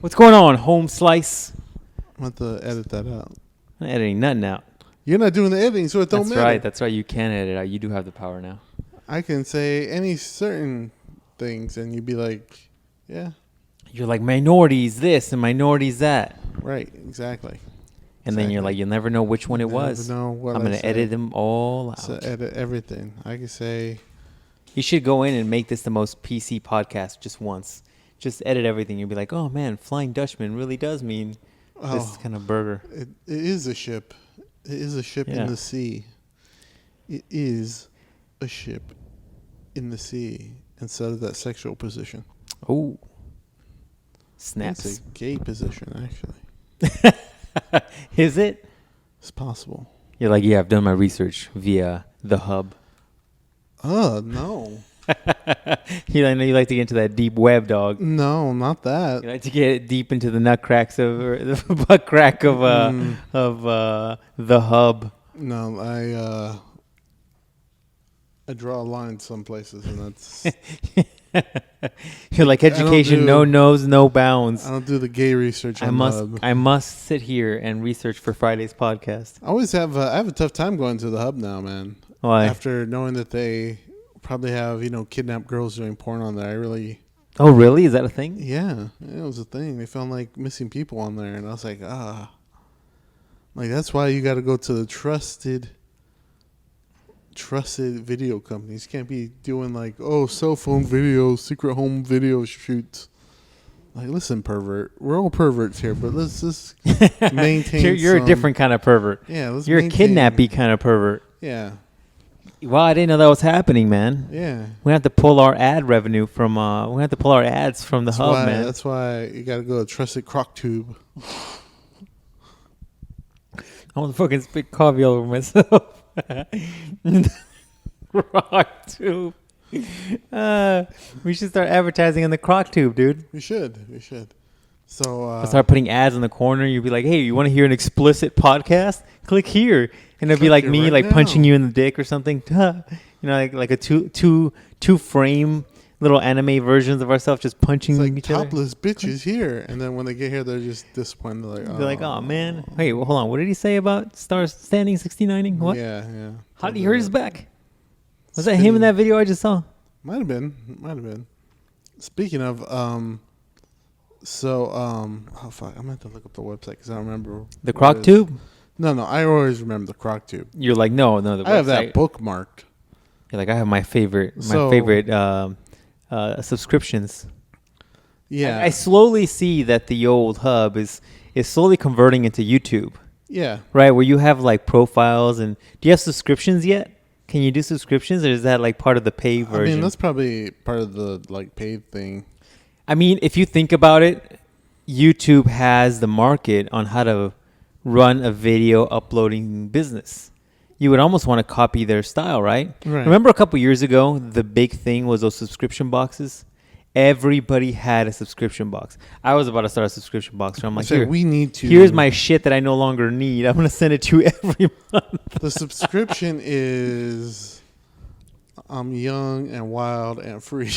What's going on, home slice? I'm going to have to edit that out. I'm not editing nothing out. You're not doing the editing, so it don't matter. That's right. You can edit out. You do have the power now. I can say any certain things, and you'd be like, yeah. You're like, minorities this and minorities that. Right, exactly. And then you're like, you'll never know which one it was. I'm going to edit them all out. So edit everything. I can say. You should go in and make this the most PC podcast just once. Just edit everything. You'll be like, oh, man, Flying Dutchman really does mean this kind of burger. It is a ship. It is a ship in the sea. It is a ship in the sea instead of that sexual position. Oh. Snaps. It's a gay position, actually. Is it? It's possible. You're like, yeah, I've done my research via the hub. No. I know you like to get into that deep web, dog. No, not that. You like to get deep into the nut cracks or the butt crack of the hub. No, I draw a line some places, and that's. You're like education, no nose, no bounds. I don't do the gay research. I must sit here and research for Friday's podcast. I have a tough time going to the hub now, man. Why? After knowing that they probably have kidnapped girls doing porn on there, Oh, really? Is that a thing? Yeah, it was a thing. They found like missing people on there, and I was like, like that's why you got to go to the trusted video companies. You can't be doing like, cell phone videos, secret home video shoots. Like, listen, pervert. We're all perverts here, but let's just maintain. You're a different kind of pervert. Yeah, you're a kidnappy kind of pervert. Yeah. Well, I didn't know that was happening, man. Yeah. We have to pull our ad revenue from. We have to pull our ads from the hub, man. That's why you got to go to Trusted Crock Tube. I want to fucking spit coffee all over myself. Crock Tube. We should start advertising on the Crock Tube, dude. We should. So I'll start putting ads in the corner. You'll be like, hey, you want to hear an explicit podcast? Click here. And it'll be like me, like punching you in the dick or something. Like a two frame little anime versions of ourselves just punching each other. Topless bitches here. And then when they get here, they're just disappointed. They're like, oh, man. Hey, well, hold on. What did he say about stars standing 69ing? What? Yeah. How did he hurt his back? Was that him in that video I just saw? Might have been. Speaking of, oh fuck, I'm gonna have to look up the website because I don't remember. The Crock Tube? No, I always remember the Crock Tube. You're like, no, the website. I have that bookmarked. You're like, I have my favorite subscriptions. Yeah. I slowly see that the old hub is slowly converting into YouTube. Yeah. Right, where you have like profiles and do you have subscriptions yet? Can you do subscriptions, or is that like part of the paid version? I mean, that's probably part of the like paid thing. I mean, if you think about it, YouTube has the market on how to run a video uploading business. You would almost want to copy their style, right? Remember a couple years ago, the big thing was those subscription boxes? Everybody had a subscription box. I was about to start a subscription box. So I'm like, we need to. Here's my shit that I no longer need. I'm going to send it to you every month. The subscription is I'm young and wild and free.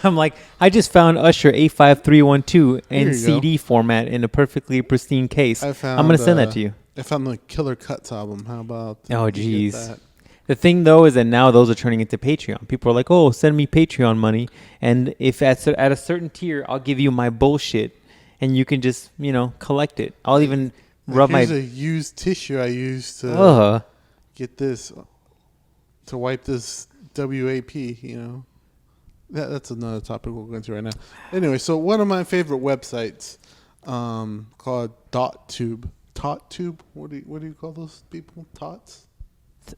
I'm like, I just found Usher 85312 in CD format in a perfectly pristine case. I'm going to send that to you. I found the Killer Cuts album. How about Oh, geez. The thing, though, is that now those are turning into Patreon. People are like, oh, send me Patreon money. And if at a certain tier, I'll give you my bullshit. And you can just, collect it. I'll even rub Here's a used tissue I used to get this, to wipe this WAP, That's another topic we'll go into right now. Anyway, so one of my favorite websites called DotTube. TotTube? What do you call those people? Tots?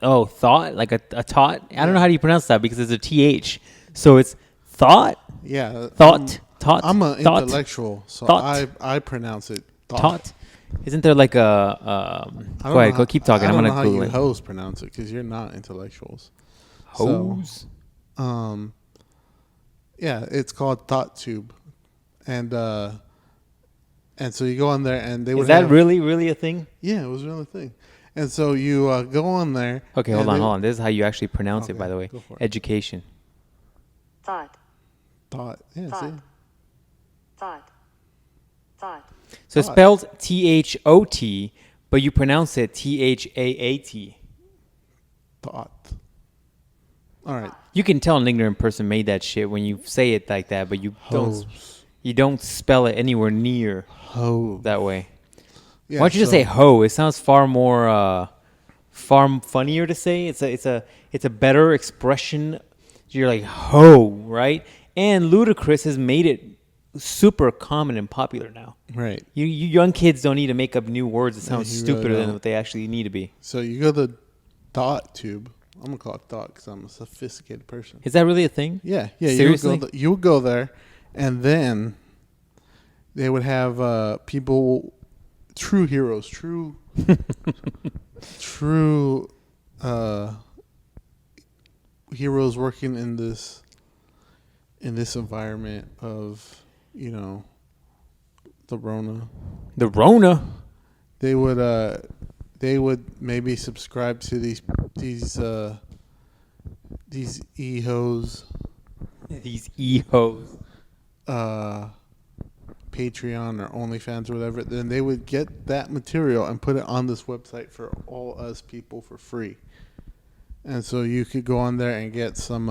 Oh, thought? Like a tot? I don't know how do you pronounce that because it's a TH. So it's thought? Yeah. Thought. I'm an intellectual, so I pronounce it tot. Isn't there like a... go ahead, go keep talking. I'm going to Google it. I don't know how you hoes pronounce it because you're not intellectuals. Hoes? So, yeah, it's called TotTube. And so you go on there and they would Is that really a thing? Yeah, it was really a thing. And so you go on there. Okay, hold on. This is how you actually pronounce it, by the way. Go for it. Education. Thought. Yeah, Thought. see? Thought. So it's spelled THOT, but you pronounce it THAAT. Thought. All right. You can tell an ignorant person made that shit when you say it like that, but you don't spell it anywhere near that way. Yeah, why don't you just say hoe? It sounds far more far funnier to say. It's a better expression. You're like hoe, right? And Ludacris has made it super common and popular now. Right. You young kids don't need to make up new words that sound stupider really than what they actually need to be. So you go to the Thought Tube. I'm gonna call it Thought because I'm a sophisticated person. Is that really a thing? Yeah. Seriously? You would go there, and then they would have people, true heroes, true heroes working in this environment of, the Rona. The Rona. They would maybe subscribe to these e-hos. These e-hos. Patreon or OnlyFans or whatever. Then they would get that material and put it on this website for all us people for free. And so you could go on there and get some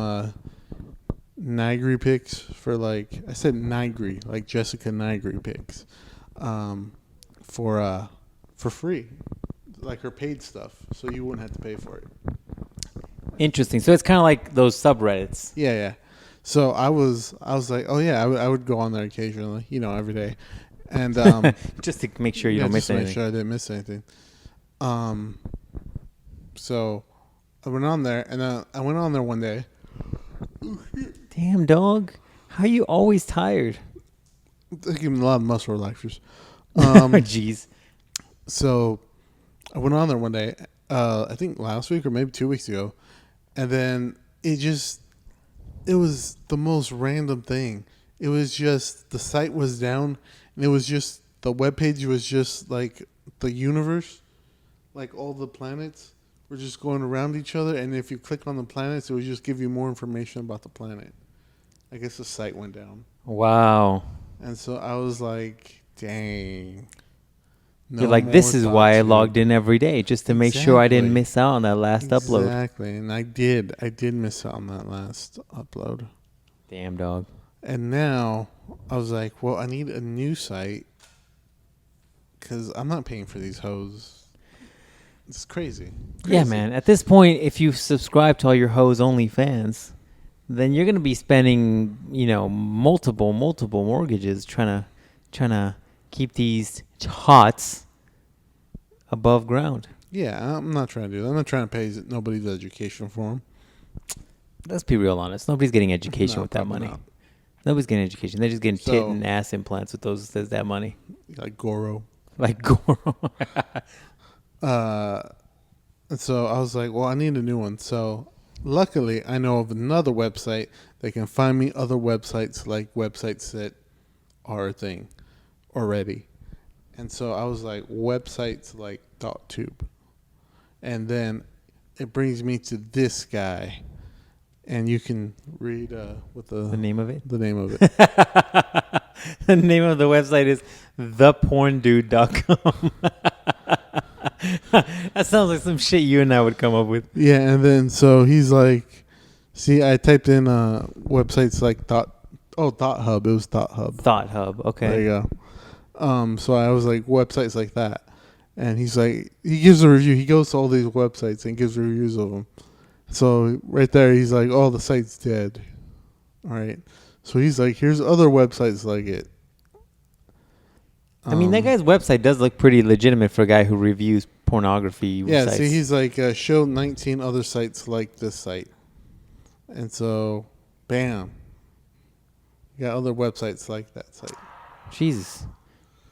Nigri pics for I said Nigri, like Jessica Nigri pics, for free, like her paid stuff, so you wouldn't have to pay for it. Interesting. So it's kind of like those subreddits. Yeah. So I was like, oh yeah, I would go on there occasionally, every day, and just to make sure you don't miss anything. Make sure I didn't miss anything. So I went on there, and I went on there one day. Damn, dog. How are you always tired? I give me a lot of muscle relaxers. Jeez. So I went on there one day, I think last week or maybe 2 weeks ago, and then it was the most random thing. It was just the site was down, and it was just the webpage was just like the universe, like all the planets were just going around each other, and if you click on the planets, it would just give you more information about the planet. I guess the site went down. Wow. And so I was like, dang. You're like, this is why I logged in every day, just to make sure I didn't miss out on that last upload. Exactly. And I did miss out on that last upload. Damn, dog. And now I was like, well, I need a new site because I'm not paying for these hoes. It's crazy. Yeah, man. At this point, if you subscribe to all your hoes OnlyFans, then you're going to be spending, multiple mortgages trying to keep these hots above ground. Yeah, I'm not trying to do that. I'm not trying to pay nobody's education for them. Let's be real honest. Nobody's getting education with that money. Not. Nobody's getting education. They're just getting tit and ass implants with that money. Like Goro. And so I was like, well, I need a new one. So luckily, I know of another website that can find me other websites, like websites that are a thing already. And so I was like, websites like .tube. And then it brings me to this guy. And you can read what the name of it? The name of it. The name of the website is theporndude.com. That sounds like some shit you and I would come up with. Yeah, and then so he's like, see, I typed in websites like .hub. It was .hub. .hub, okay. There you go. So I was like, websites like that. And he's like, he gives a review. He goes to all these websites and gives reviews of them. So right there, he's like, oh, the site's dead. All right. So he's like, here's other websites like it. I mean, that guy's website does look pretty legitimate for a guy who reviews pornography yeah, sites. See, he's like, show 19 other sites like this site. And so, bam. You got other websites like that site. Jesus.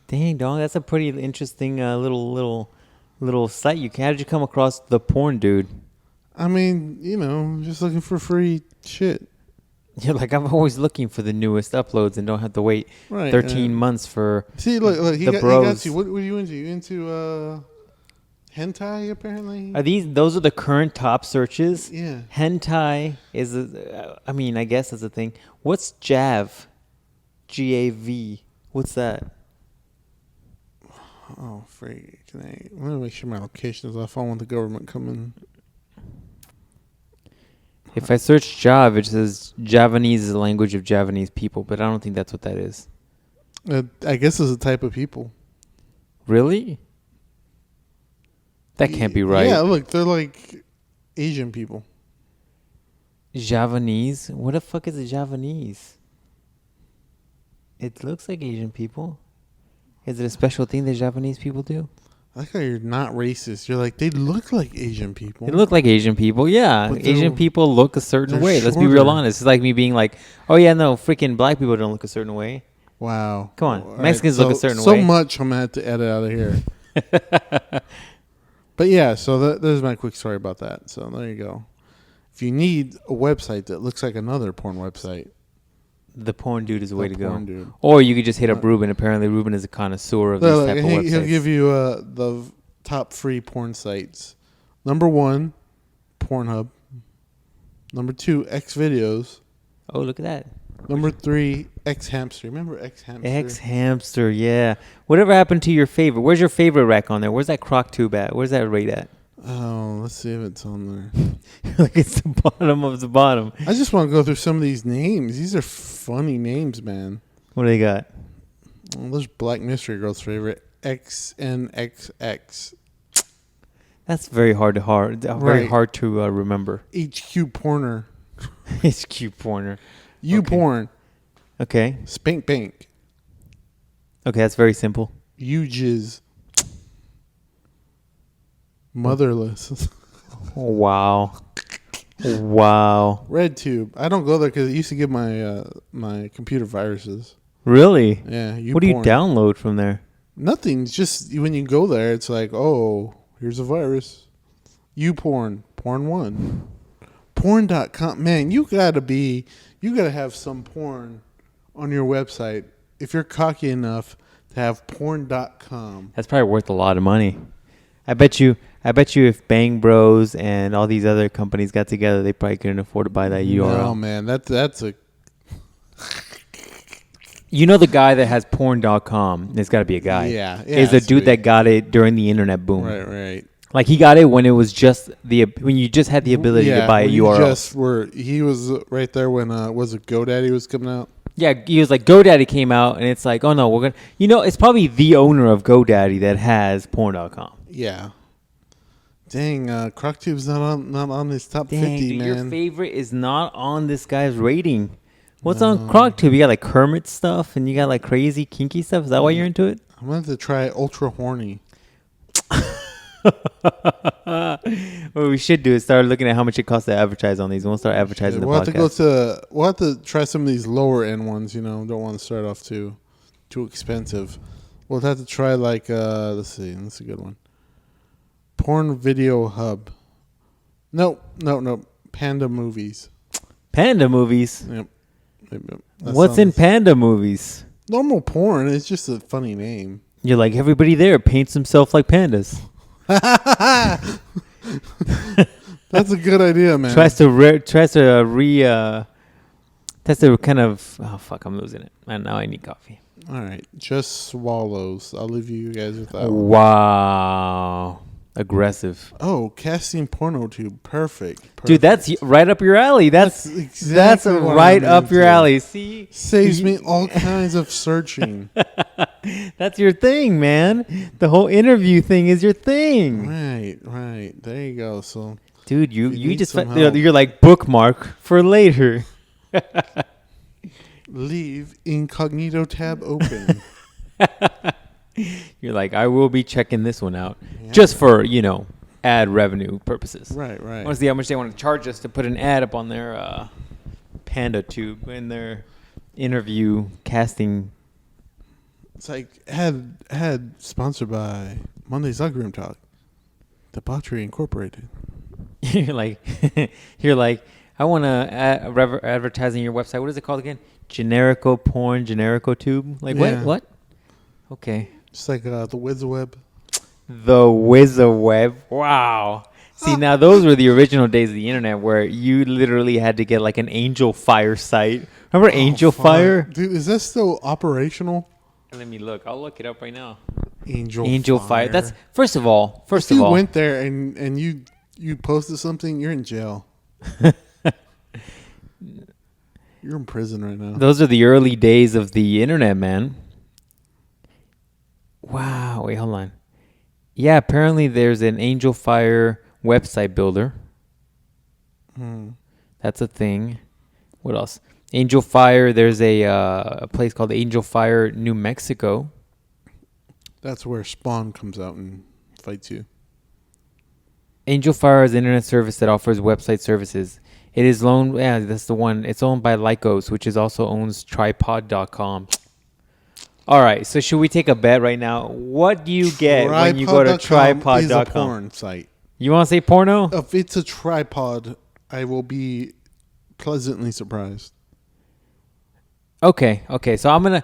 Dang, dog. That's a pretty interesting little site. How did you come across the porn dude? I mean, just looking for free shit. You're like, I'm always looking for the newest uploads and don't have to wait 13 months for look, he got bros. you. What are you into? You into hentai, apparently? Those are the current top searches? Yeah. Hentai is, I guess that's a thing. What's Jav? G-A-V. What's that? Oh, freak. I'm going to make sure my location is off. I don't want the government coming. If I search Java, it says Javanese is the language of Javanese people, but I don't think that's what that is. I guess it's a type of people. Really? That can't be right. Yeah, look, they're like Asian people. Javanese? What the fuck is a Javanese? It looks like Asian people. Is it a special thing that Japanese people do? I like how you're not racist. You're like, they look like Asian people. They look like Asian people, yeah. But Asian people look a certain way. Let's be shorter. real honest. It's like me being like, oh yeah, no, freaking black people don't look a certain way. Wow. Come on. All Mexicans right, look a certain so way. So much I'm going to have to edit out of here. But yeah, so there's my quick story about that. So there you go. If you need a website that looks like another porn website, the porn dude is the way to go. Dude. Or you could just hit up Ruben. Apparently, Ruben is a connoisseur of these type of websites. He'll give you the top free porn sites. Number 1, Pornhub. Number 2, Xvideos. Oh, look at that. Number 3, Xhamster. Remember Xhamster? Xhamster, yeah. Whatever happened to your favorite? Where's your favorite rack on there? Where's that croc tube at? Where's that rate at? Oh, let's see if it's on there. Like it's the bottom of the bottom. I just want to go through some of these names. These are funny names, man. What do they got? Well, there's Black Mystery Girl's favorite, XNXX. That's very hard to remember. HQ Porner. HQ Porner. YouPorn. Okay. Spank Bank. Okay, that's very simple. UJizz. Motherless. Wow. Wow. RedTube. I don't go there because it used to give my my computer viruses. Really? Yeah. What do you download from there? Nothing. It's just when you go there, it's like, oh, here's a virus. YouPorn. Porn1. Porn.com. Man, you gotta have some porn on your website if you're cocky enough to have porn.com. That's probably worth a lot of money. I bet you if Bang Bros and all these other companies got together, they probably couldn't afford to buy that URL. No, man, that's a... You know the guy that has porn.com, there's got to be a guy. Yeah. Is the dude that got it during the internet boom. Right. Like he got it when it was just when you just had the ability to buy a URL. He was right there when was it GoDaddy was coming out? Yeah, he was like GoDaddy came out and it's like, oh no, we're gonna it's probably the owner of GoDaddy that has porn.com. Yeah. Dang, CrocTube's not on this top 50, dude, man. Your favorite is not on this guy's rating. What's on CrocTube? You got like Kermit stuff and you got like crazy kinky stuff. Is that why you're into it? I'm going to try Ultra Horny. What we should do is start looking at how much it costs to advertise on these. We'll start advertising the podcast. We'll have to try some of these lower end ones, Don't want to start off too expensive. We'll have to try like let's see, that's a good one. Porn Video Hub. Nope. Panda Movies. Panda Movies? Yep. What's in Panda Movies? Normal porn. It's just a funny name. You're like, everybody there paints himself like pandas. That's a good idea, man. Tries to kind of... Oh, fuck, I'm losing it. And now I need coffee. All right. Just swallows. I'll leave you guys with that one. Wow. Aggressive. Oh, casting porno tube. Perfect. Dude, that's right up your alley. That's exactly right up your alley. See? Saves me all kinds of searching. That's your thing, man. The whole interview thing is your thing. Right. There you go. So, dude, you just you're like bookmark for later. Leave incognito tab open. You're like, I will be checking this one out just for, ad revenue purposes. Right. I want to see how much they want to charge us to put an ad up on their Panda Tube in their interview casting. It's like had sponsored by Monday's Locker Room Talk, Debauchery Incorporated. You're like, I want to advertising your website. What is it called again? Generico porn, Generico tube. Like what? Okay. Just like the WYSIWeb. The WYSIWeb. Wow. See, now those were the original days of the internet where you literally had to get like an Angel Fire site. Remember Angel Fire? Dude, is that still operational? Let me look. I'll look it up right now. Angel Fire. That's first of all. If you went there and you posted something, you're in jail. You're in prison right now. Those are the early days of the internet, man. Wow. Wait, hold on. Yeah, apparently there's an Angel Fire website builder. That's a thing. What else? Angel Fire. There's a place called Angel Fire, New Mexico. That's where Spawn comes out and fights you. Angel Fire is an internet service that offers website services. It is owned. Yeah, that's the one. It's owned by Lycos, which is also owns Tripod.com. All right, so should we take a bet right now? What do you get when you go to Tripod.com? Is a porn site. You want to say porno? If it's a tripod, I will be pleasantly surprised. Okay. So I'm gonna.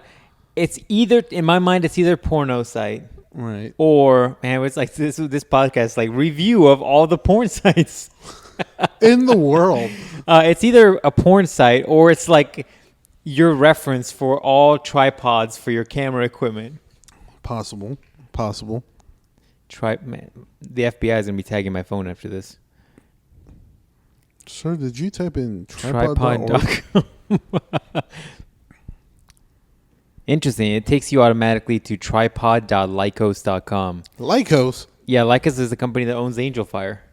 It's either in my mind. It's either porno site, right? Or man, it's like this podcast, like review of all the porn sites in the world. It's either a porn site or it's like your reference for all tripods for your camera equipment. Possible. Man, the FBI is gonna be tagging my phone after this. Sir, did you type in tripod.com? Interesting. It takes you automatically to tripod.lycos.com. Lycos? Yeah, Lycos is the company that owns Angel Fire.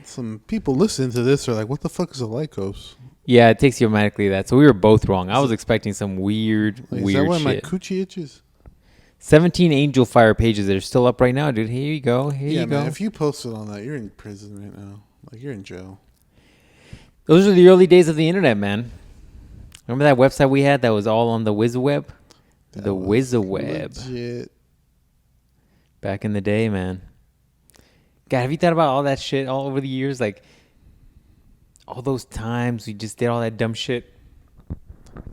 Some people listening to this are like, what the fuck is a Lycos? Yeah, it takes you automatically that. So we were both wrong. I was expecting some weird shit. Is that why my coochie itches? 17 Angel Fire pages that are still up right now, dude. Here you go. Here you go. If you posted on that, you're in prison right now. Like, you're in jail. Those are the early days of the internet, man. Remember that website we had that was all on the WizWeb? The WizWeb. Legit. Back in the day, man. God, have you thought about all that shit all over the years? Like, all those times we just did all that dumb shit.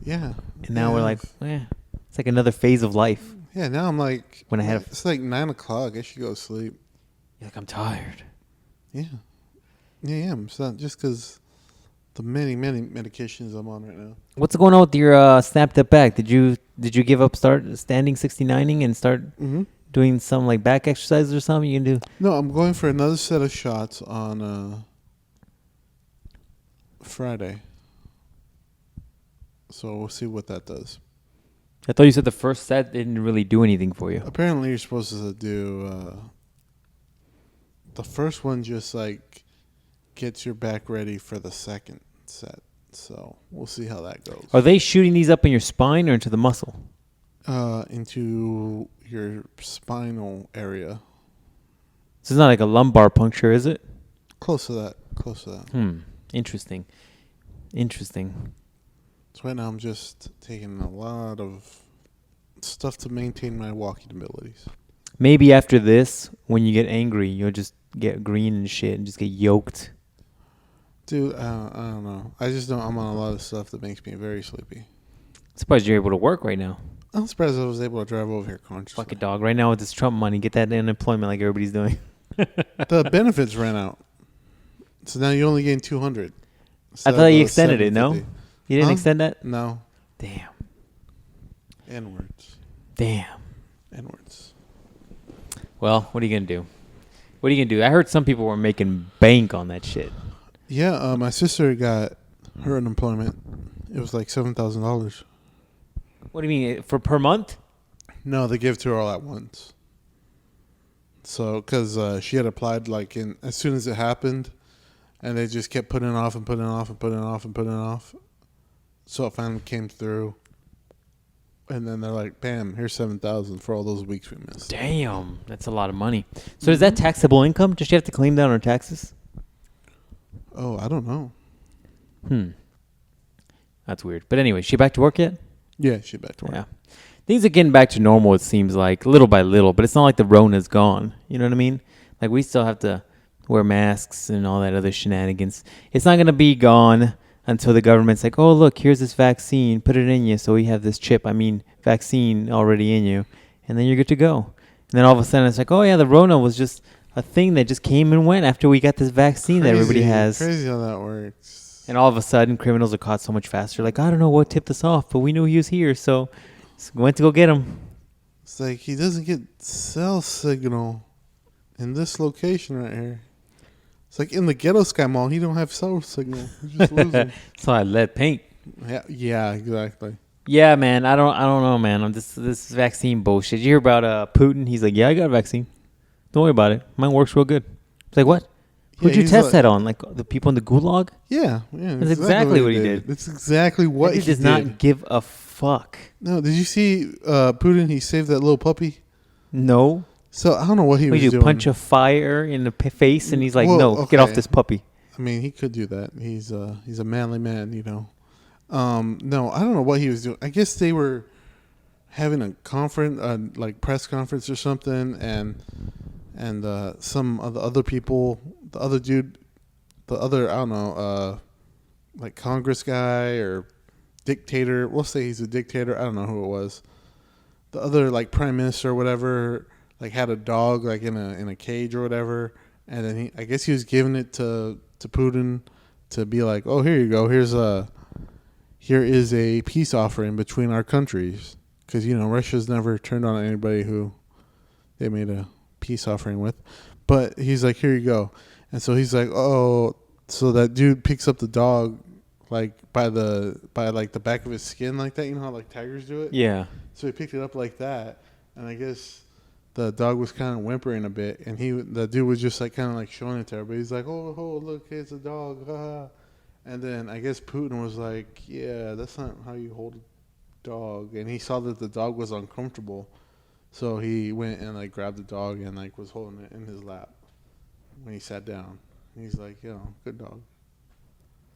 Yeah. And now we're like, it's like another phase of life. Yeah, now I'm like, it's like 9 o'clock. I should go to sleep. You're like, I'm tired. Yeah. Yeah, I am. It's not just because the many medications I'm on right now. What's going on with your snapped up back? Did you give up standing 69ing and start doing some like back exercises or something you can do? No, I'm going for another set of shots on Friday. So we'll see what that does. I thought you said the first set didn't really do anything for you. Apparently you're supposed to do the first one just like gets your back ready for the second set. So we'll see how that goes. Are they shooting these up in your spine or into the muscle? Into your spinal area. So it's not like a lumbar puncture, is it? Close to that. Interesting. So right now I'm just taking a lot of stuff to maintain my walking abilities. Maybe after this, when you get angry, you'll just get green and shit and just get yoked. Dude, I don't know. I just know I'm on a lot of stuff that makes me very sleepy. Surprised you're able to work right now. I'm surprised I was able to drive over here consciously. Fuck a dog. Right now with this Trump money, get that unemployment like everybody's doing. The benefits ran out. So now you only gain 200. I thought you extended it, no? You didn't extend that? No. Damn. N-words. Damn. N-words. Well, what are you going to do? What are you going to do? I heard some people were making bank on that shit. Yeah, my sister got her unemployment. It was like $7,000. What do you mean, for per month? No, they give it to her all at once. So, because she had applied like as soon as it happened, and they just kept putting it off and putting it off and putting it off and putting it off. So it finally came through. And then they're like, bam, here's $7,000 for all those weeks we missed. Damn, that's a lot of money. So is that taxable income? Does she have to claim that on her taxes? Oh, I don't know. That's weird. But anyway, she back to work yet? Yeah, she's back to work. Yeah. Things are getting back to normal, it seems like, little by little. But it's not like the Rona's gone. You know what I mean? Like, we still have to wear masks and all that other shenanigans. It's not going to be gone until the government's like, oh, look, here's this vaccine. Put it in you so we have this vaccine already in you. And then you're good to go. And then all of a sudden it's like, oh, yeah, the Rona was just a thing that just came and went after we got this vaccine that everybody has. Crazy how that works. And all of a sudden, criminals are caught so much faster. Like, I don't know what tipped us off, but we knew he was here, so went to go get him. It's like he doesn't get cell signal in this location right here. It's like in the Ghetto Sky Mall, he don't have cell signal. He's just losing. So I lead paint. Yeah, exactly. Yeah, man. I don't know, man. This vaccine bullshit. You hear about Putin? He's like, yeah, I got a vaccine. Don't worry about it. Mine works real good. It's like, what? Who'd you test that on? Like the people in the gulag? Yeah. That's exactly what he did. That's exactly what he does not give a fuck. No, did you see Putin? He saved that little puppy. No. So I don't know what he was doing. Punch a fire in the face, and he's like, "No, get off this puppy." I mean, he could do that. He's a manly man, you know. No, I don't know what he was doing. I guess they were having a conference, like press conference or something, and some of the other people, the other dude, I don't know, like Congress guy or dictator. We'll say he's a dictator. I don't know who it was. The other like prime minister or whatever, like had a dog like in a cage or whatever, and then I guess he was giving it to Putin to be like, oh, here you go. Here is a peace offering between our countries, because you know Russia's never turned on anybody who they made a peace offering with, but he's like, here you go, and so he's like, oh, so that dude picks up the dog like by like the back of his skin like that, you know how like tigers do it? Yeah. So he picked it up like that, and I guess the dog was kind of whimpering a bit, and the dude was just like kind of like showing it to everybody. He's like, oh, look, it's a dog, and then I guess Putin was like, yeah, that's not how you hold a dog, and he saw that the dog was uncomfortable, so he went and like grabbed the dog and like was holding it in his lap when he sat down. And he's like, good dog.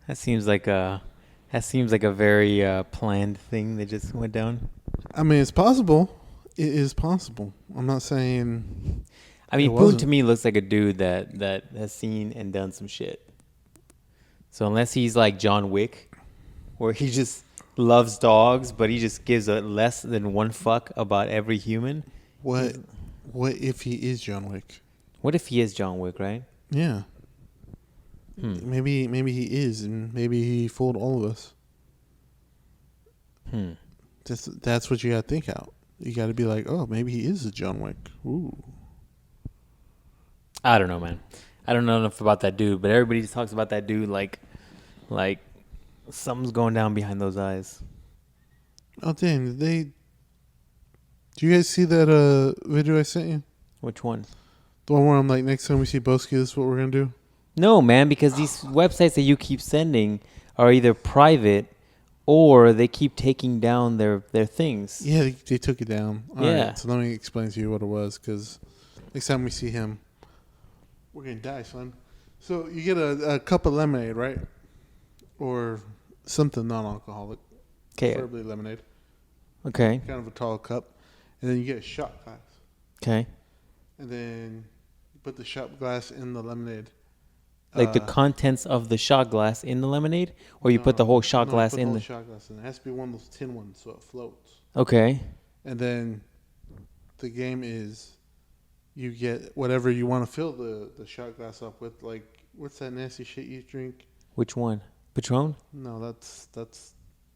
That seems like a very planned thing that just went down. I mean, it's possible. It is possible. I'm not saying. I mean, Putin to me looks like a dude that has seen and done some shit. So unless he's like John Wick, where he just loves dogs, but he just gives a less than one fuck about every human. What if he is John Wick? What if he is John Wick, right? Yeah. Maybe he is, and maybe he fooled all of us. That's what you got to think out. You got to be like, oh, maybe he is a John Wick. Ooh. I don't know, man. I don't know enough about that dude, but everybody just talks about that dude like something's going down behind those eyes. Oh, damn. Do you guys see that video I sent you? Which one? The one where I'm like, next time we see Boski, this is what we're going to do? No, man, because these websites that you keep sending are either private or they keep taking down their things. Yeah, they took it down. All right, so let me explain to you what it was, because next time we see him, we're going to die, son. So you get a cup of lemonade, right? Or something non-alcoholic. Okay. Preferably lemonade. Okay. Kind of a tall cup. And then you get a shot glass. Okay. And then you put the shot glass in the lemonade. Like the contents of the shot glass in the lemonade? Or you put the whole shot glass in the shot glass in. It has to be one of those tin ones so it floats. Okay. And then the game is you get whatever you want to fill the shot glass up with. Like, what's that nasty shit you drink? Which one? Patron? No, that's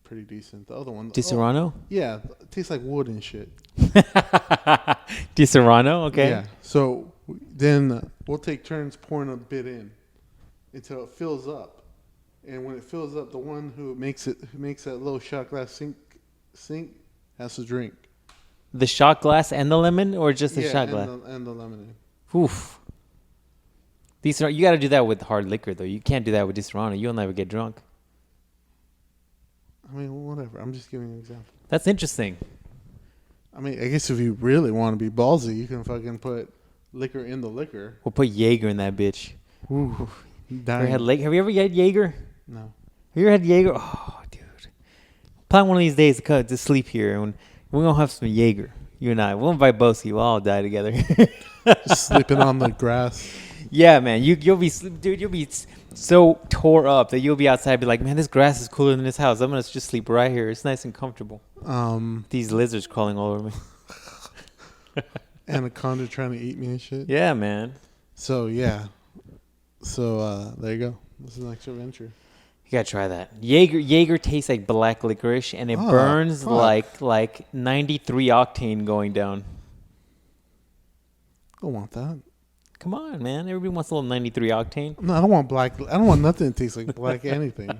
pretty decent. The other one. Di Serrano? Yeah. It tastes like wood and shit. Di Serrano? Okay. Yeah. So then we'll take turns pouring a bit in until it fills up. And when it fills up, the one who makes that little shot glass sink has to drink. The shot glass and the lemon, or just the shot glass? And the lemonade. Oof. You got to do that with hard liquor, though. You can't do that with Di Serrano. You'll never get drunk. I mean, whatever. I'm just giving you an example. That's interesting. I mean, I guess if you really want to be ballsy, you can fucking put liquor in the liquor. We'll put Jaeger in that bitch. Ooh. Have you ever had Jaeger? No. Have you ever had Jaeger? Oh, dude. Plan one of these days to sleep here, and we're going to have some Jaeger. You and I. We'll invite Boski. We'll all die together. Just sleeping on the grass. Yeah, man. You'll be so tore up that you'll be outside, be like, man, this grass is cooler than this house. I'm gonna just sleep right here. It's nice and comfortable. These lizards crawling all over me. Anaconda trying to eat me and shit. Yeah, man. So yeah. So there you go. This is the next adventure. You gotta try that. Jaeger tastes like black licorice, and it burns like 93 octane going down. I want that. Come on, man. Everybody wants a little 93 octane. No, I don't want black. I don't want nothing that tastes like black anything.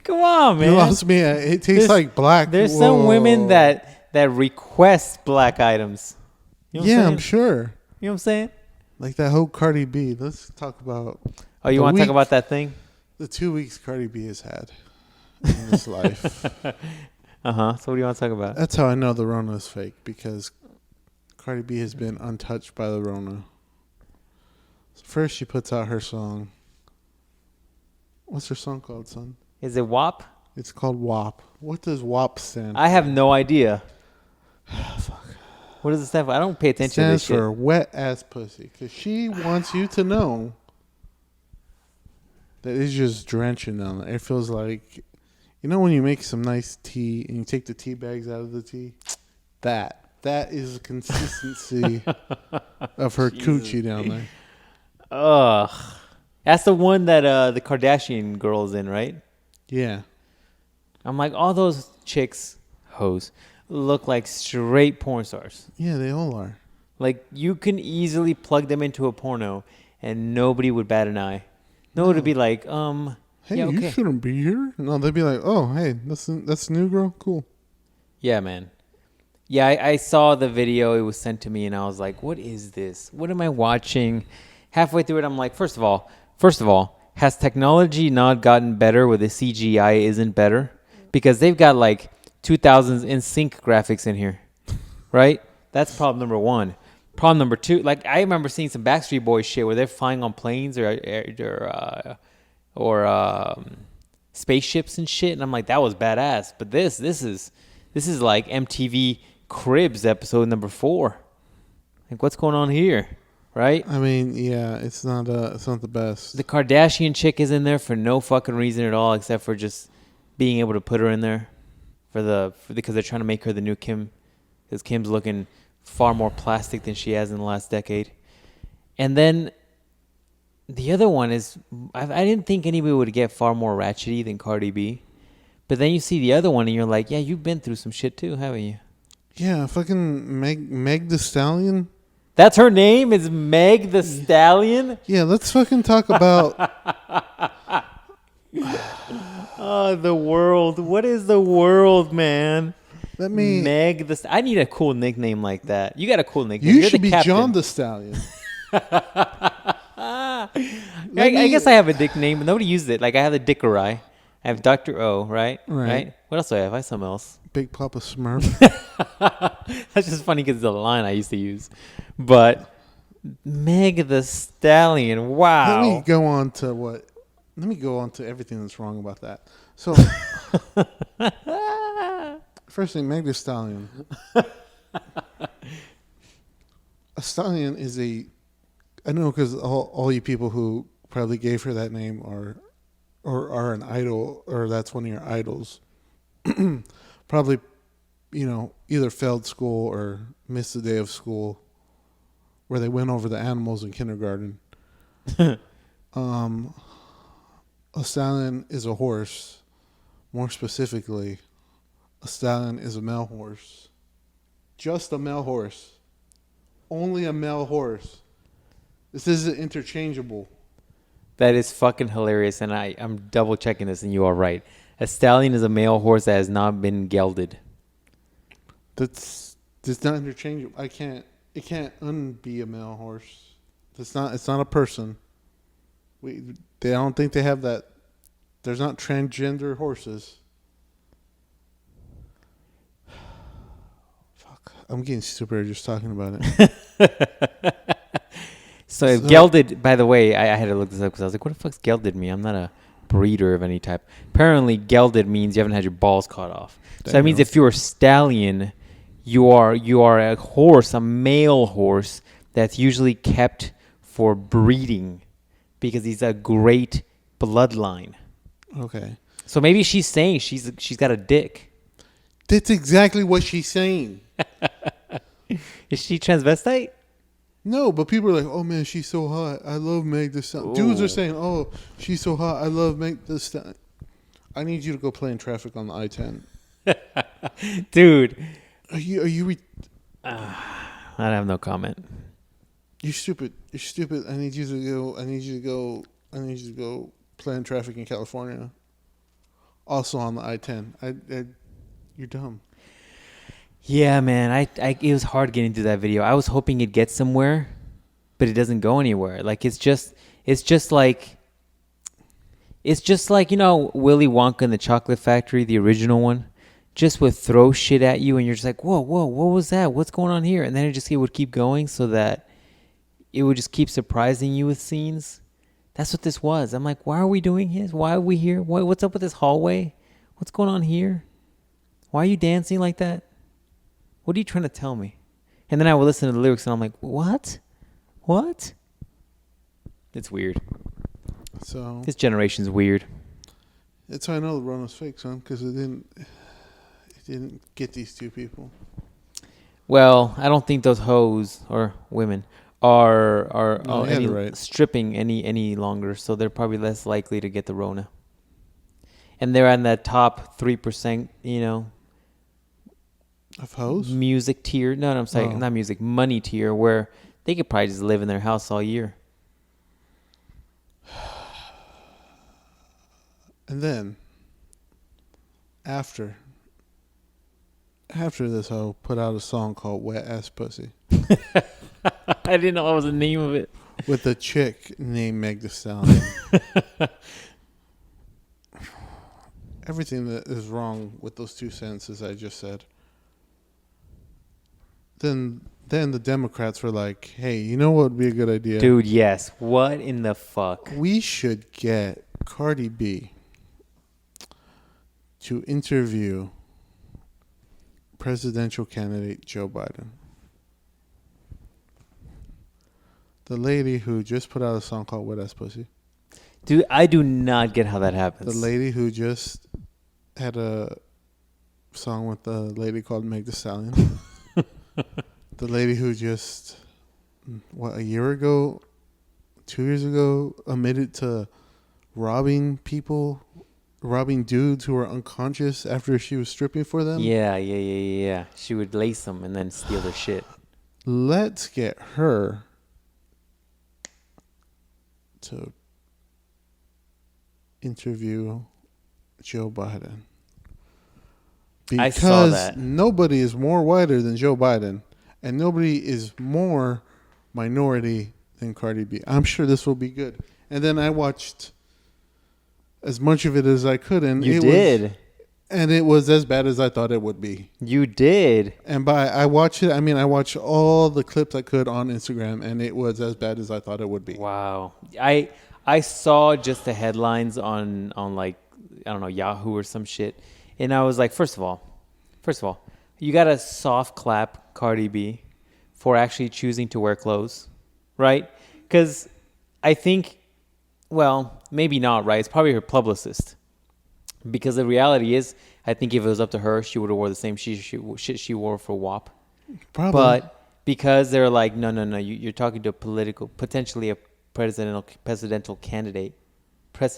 Come on, man. You lost me. It tastes like black. There's some women that request black items. You know what I'm saying? I'm sure. You know what I'm saying? Like that whole Cardi B. Let's talk about. Oh, you want to talk about that thing? The 2 weeks Cardi B has had in his life. So what do you want to talk about? That's how I know the Rona is fake, because Cardi B has been untouched by the Rona. So first, she puts out her song. What's her song called, son? Is it WAP? It's called WAP. What does WAP stand for? I have no idea. Fuck. What does it stand for? I don't pay attention to this shit. It stands for wet ass pussy. Because she wants you to know that it's just drenching down there. It feels like, you know when you make some nice tea and you take the tea bags out of the tea? That is the consistency of her coochie down there. Ugh. That's the one that the Kardashian girl's in, right? Yeah. I'm like, all those chicks, hoes, look like straight porn stars. Yeah, they all are. Like, you can easily plug them into a porno and nobody would bat an eye. No one would be like, hey, yeah, okay. You shouldn't be here. No, they'd be like, oh, hey, that's the new girl? Cool. Yeah, man. Yeah, I saw the video. It was sent to me, and I was like, what is this? What am I watching? Halfway through it, I'm like, first of all, has technology not gotten better where the CGI isn't better? Because they've got like 2000s in sync graphics in here, right? That's problem number one. Problem number two, like I remember seeing some Backstreet Boys shit where they're flying on planes or spaceships and shit, and I'm like, that was badass. But this is like MTV Cribs episode number 4. Like, what's going on here, right? I mean, yeah, it's not the best. The Kardashian chick is in there for no fucking reason at all, except for just being able to put her in there because they're trying to make her the new Kim, because Kim's looking far more plastic than she has in the last decade. And then the other one is, I didn't think anybody would get far more ratchety than Cardi B. But then you see the other one and you're like, yeah, you've been through some shit too, haven't you? Yeah, fucking Meg the Stallion. That's her name? Is Meg the Stallion? Yeah, let's fucking talk about... Oh, the world. What is the world, man? Meg the I need a cool nickname like that. You got a cool nickname. You're should be captain. John the Stallion. I guess I have a nickname, but nobody uses it. Like, I have the Dickerai. I have Dr. O, right? Right. What else do I have? I have something else. Big Papa Smurf. That's just funny because it's a line I used to use. But Meg the Stallion, wow. Let me go on to everything that's wrong about that. So, first thing, Meg the Stallion. A stallion is I know because all you people who probably gave her that name are an idol, or that's one of your idols. Probably, either failed school or missed a day of school where they went over the animals in kindergarten. A stallion is a horse. More specifically, a stallion is a male horse. Just a male horse. Only a male horse. This isn't interchangeable. That is fucking hilarious, and I'm double checking this, and you are right. A stallion is a male horse that has not been gelded. That's not interchangeable. It can't unbe a male horse. It's not a person. I don't think they have that. There's not transgender horses. Fuck. I'm getting stupid just talking about it. So gelded, by the way, I had to look this up because I was like, what the fuck's gelded mean? I'm not a breeder of any type. Apparently, gelded means you haven't had your balls cut off. So that means if you're a stallion, you are a horse, a male horse that's usually kept for breeding because he's a great bloodline. Okay. So maybe she's saying she's got a dick. That's exactly what she's saying. Is she transvestite? No, but people are like, "Oh man, she's so hot. I love Meg Thee Stallion." Dudes are saying, "Oh, she's so hot. I love Meg Thee Stallion." I need you to go play in traffic on the I-10, dude. Are you? I have no comment. You're stupid. You're stupid. I need you to go. I need you to go play in traffic in California. Also on the I-10. You're dumb. Yeah, man. It was hard getting through that video. I was hoping it'd get somewhere, but it doesn't go anywhere. Like it's just like Willy Wonka and the Chocolate Factory, the original one, just would throw shit at you, and you're just like, whoa, what was that? What's going on here? And then it would keep going, so that it would just keep surprising you with scenes. That's what this was. I'm like, why are we doing this? Why are we here? What's up with this hallway? What's going on here? Why are you dancing like that? What are you trying to tell me? And then I would listen to the lyrics, and I'm like, what? It's weird. So this generation's weird. That's how I know the run was fake, son, because it didn't get these two people. Well, I don't think those hoes or women are stripping any longer, so they're probably less likely to get the Rona. And they're on that top 3%, of hoes? Music tier. No, I'm saying not music, money tier, where they could probably just live in their house all year. And then, after this hoe put out a song called Wet Ass Pussy. I didn't know that was the name of it. With a chick named Meg Thee Stallion. Everything that is wrong with those two sentences I just said. Then the Democrats were like, hey, you know what would be a good idea? Dude, yes. What in the fuck? We should get Cardi B to interview presidential candidate Joe Biden. The lady who just put out a song called Wet Ass Pussy. Dude, I do not get how that happens. The lady who just had a song with a lady called Meg Thee Stallion. The lady who just, a year ago, 2 years ago, admitted to robbing dudes who were unconscious after she was stripping for them. Yeah. She would lace them and then steal their shit. Let's get her to interview Joe Biden. Because I saw that. Nobody is more whiter than Joe Biden, and nobody is more minority than Cardi B. I'm sure this will be good. And then I watched as much of it as I could, and it was as bad as I thought it would be. You did. And I watched it. I mean, I watched all the clips I could on Instagram, and it was as bad as I thought it would be. Wow. I saw just the headlines on like, I don't know, Yahoo or some shit. And I was like, first of all, you got to soft clap Cardi B for actually choosing to wear clothes, right? Because I think, well, maybe not, right? It's probably her publicist. Because the reality is, I think if it was up to her, she would have wore the same shit she wore for WAP. Probably. But because they're like, no, you're talking to a potentially a presidential candidate. Why does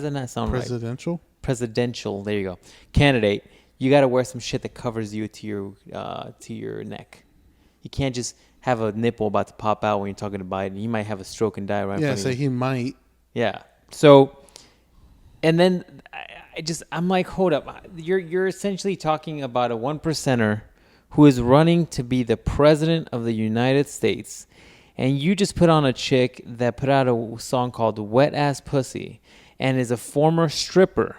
that not sound presidential? Right? Presidential. There you go. Candidate. You got to wear some shit that covers you to your neck. You can't just have a nipple about to pop out when you're talking to Biden. He might have a stroke and die right in front of you. He might. Yeah. So, and then I'm like, hold up. You're essentially talking about a 1%er who is running to be the president of the United States. And you just put on a chick that put out a song called Wet Ass Pussy and is a former stripper.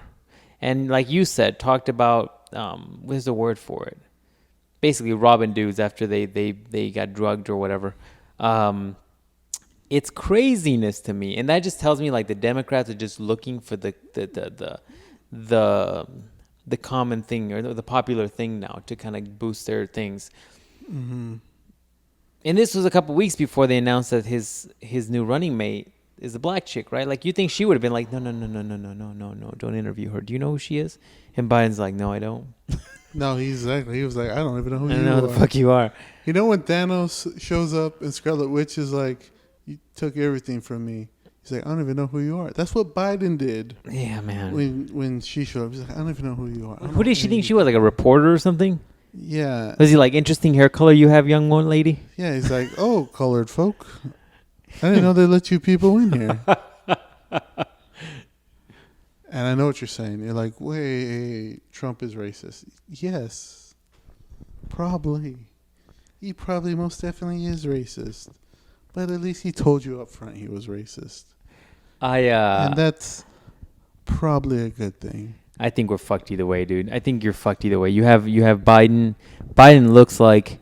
And like you said, talked about, what's the word for it? Basically robbing dudes after they got drugged or whatever. It's craziness to me. And that just tells me like the Democrats are just looking for the common thing or the popular thing now to kind of boost their things. Mm-hmm. And this was a couple weeks before they announced that his new running mate is a black chick, right? Like, you think she would have been like, no, don't interview her. Do you know who she is? And Biden's like, no, I don't. No, he was like, I don't even know who I you don't know are. who the fuck you are. You know when Thanos shows up and Scarlet Witch is like, you took everything from me. He's like, I don't even know who you are. That's what Biden did. Yeah, man. When she showed up, he's like, I don't even know who you are. Who did she think she was? Like a reporter or something? Yeah. Was he like, interesting hair color you have, young one lady? Yeah, he's like, oh, colored folk. I didn't know they let you people in here. And I know what you're saying. You're like, wait, Trump is racist. Yes, probably. He probably most definitely is racist. But at least he told you up front he was racist. And that's probably a good thing. I think we're fucked either way, dude. I think you're fucked either way. You have Biden. Biden looks like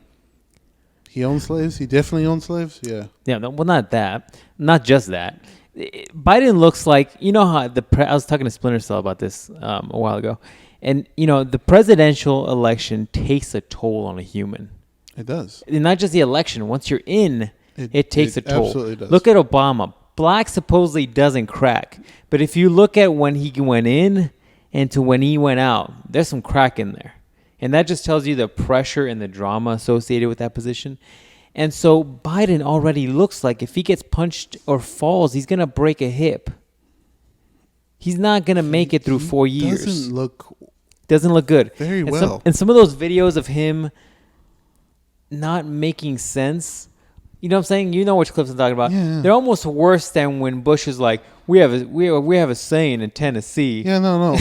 he owns slaves. He definitely owns slaves. Yeah. Yeah. Well, not that. Not just that. Biden looks like, you know how I was talking to Splinter Cell about this a while ago, and you know the presidential election takes a toll on a human. It does. And not just the election. Once you're in, it takes a toll. Absolutely does. Look at Obama. Black supposedly doesn't crack, but if you look at when he went in and to when he went out, there's some crack in there, and that just tells you the pressure and the drama associated with that position. And so Biden already looks like if he gets punched or falls, he's going to break a hip. He's not going to make it through 4 years. Doesn't look good. Very well. And some of those videos of him not making sense, you know what I'm saying? You know which clips I'm talking about. Yeah. They're almost worse than when Bush is like, we have a saying in Tennessee. Yeah, no.